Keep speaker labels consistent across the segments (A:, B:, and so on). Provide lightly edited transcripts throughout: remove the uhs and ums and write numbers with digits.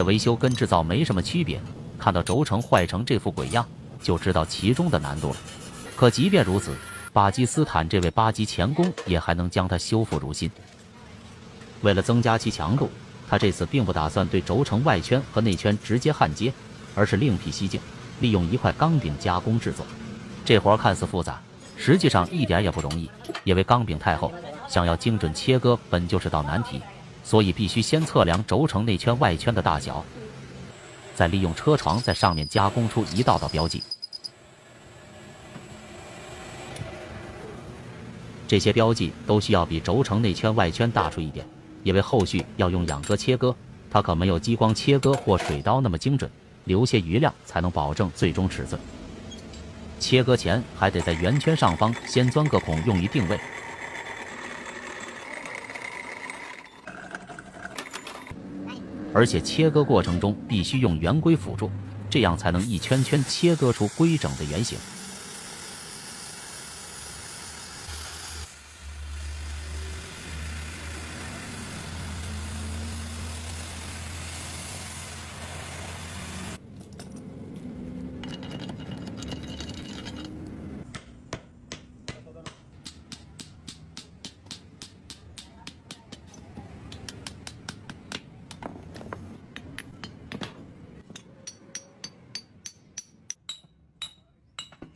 A: 维修跟制造没什么区别，看到轴承坏成这副鬼样，就知道其中的难度了。可即便如此，巴基斯坦这位巴基钳工也还能将它修复如新。为了增加其强度，他这次并不打算对轴承外圈和内圈直接焊接，而是另辟蹊径，利用一块钢饼加工制作。这活看似复杂，实际上一点也不容易，因为钢饼太厚，想要精准切割本就是道难题，所以必须先测量轴承内圈外圈的大小，再利用车床在上面加工出一道道标记。这些标记都需要比轴承内圈外圈大出一点，因为后续要用仰割切割，它可没有激光切割或水刀那么精准，留些余量才能保证最终尺寸。切割前还得在圆圈上方先钻个孔，用于定位。而且切割过程中必须用圆规辅助，这样才能一圈圈切割出规整的圆形。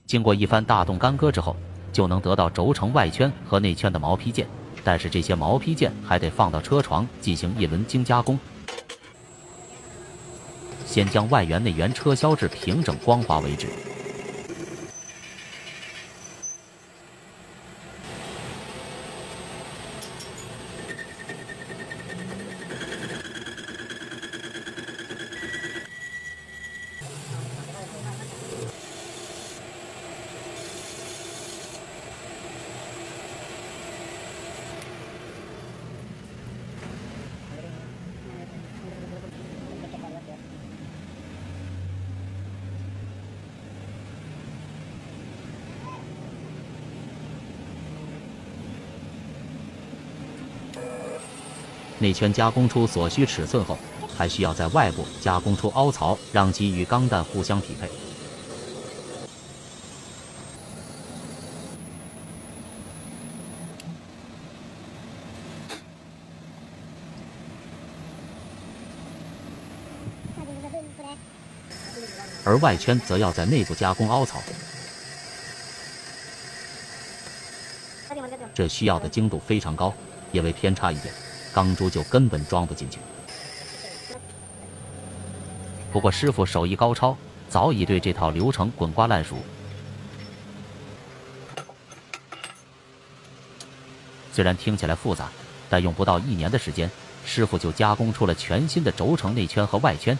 A: 经过一番大动干戈之后，就能得到轴承外圈和内圈的毛坯件，但是这些毛坯件还得放到车床进行一轮精加工。先将外圆内圆车削至平整光滑为止。内圈加工出所需尺寸后，还需要在外部加工出凹槽，让其与钢弹互相匹配。而外圈则要在内部加工凹槽，这需要的精度非常高，因为偏差一点，钢珠就根本装不进去。不过师傅手艺高超，早已对这套流程滚瓜烂熟。虽然听起来复杂，但用不到1年的时间，师傅就加工出了全新的轴承内圈和外圈。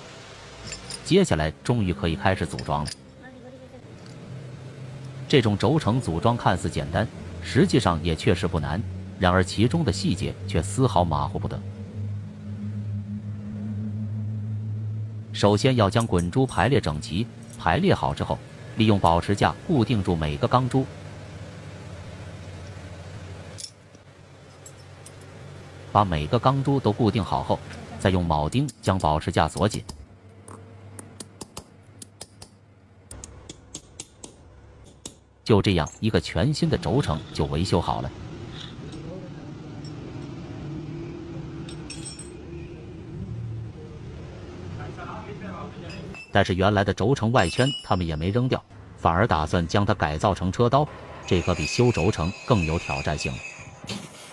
A: 接下来终于可以开始组装了。这种轴承组装看似简单，实际上也确实不难，然而其中的细节却丝毫马虎不得。首先要将滚珠排列整齐，排列好之后，利用保持架固定住每个钢珠。把每个钢珠都固定好后，再用铆钉将保持架锁紧。就这样，一个全新的轴承就维修好了。但是原来的轴承外圈他们也没扔掉，反而打算将它改造成车刀，这可比修轴承更有挑战性了。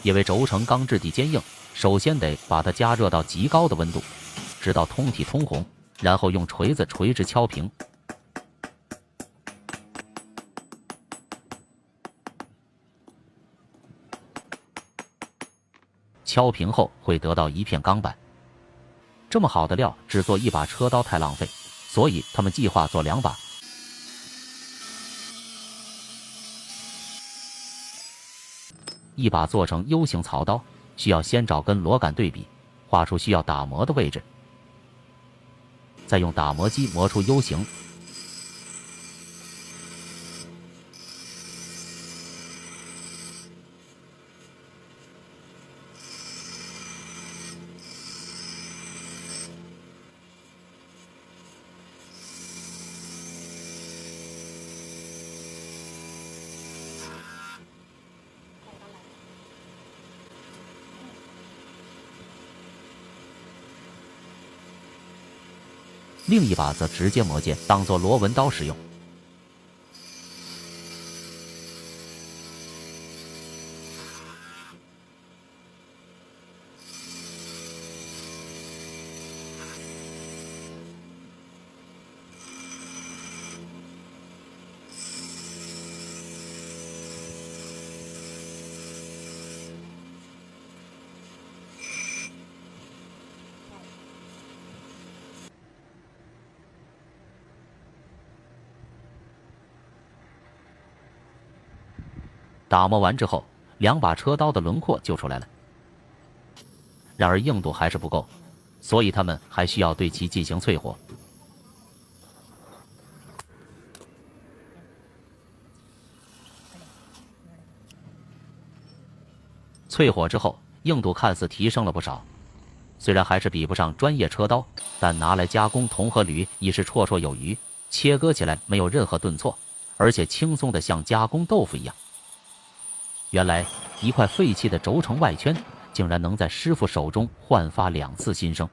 A: 因为轴承钢质地坚硬，首先得把它加热到极高的温度，直到通体通红，然后用锤子锤直敲平。敲平后会得到一片钢板。这么好的料，只做一把车刀太浪费，所以他们计划做2把。一把做成 U 型槽刀，需要先找根螺杆对比，画出需要打磨的位置，再用打磨机磨出 U 型。另一把则直接磨剑，当做螺纹刀使用。打磨完之后，两把车刀的轮廓就出来了。然而硬度还是不够，所以他们还需要对其进行淬火。淬火之后，硬度看似提升了不少。虽然还是比不上专业车刀，但拿来加工铜和铝已是绰绰有余，切割起来没有任何顿挫，而且轻松的像加工豆腐一样。原来一块废弃的轴承外圈，竟然能在师傅手中焕发2次新生。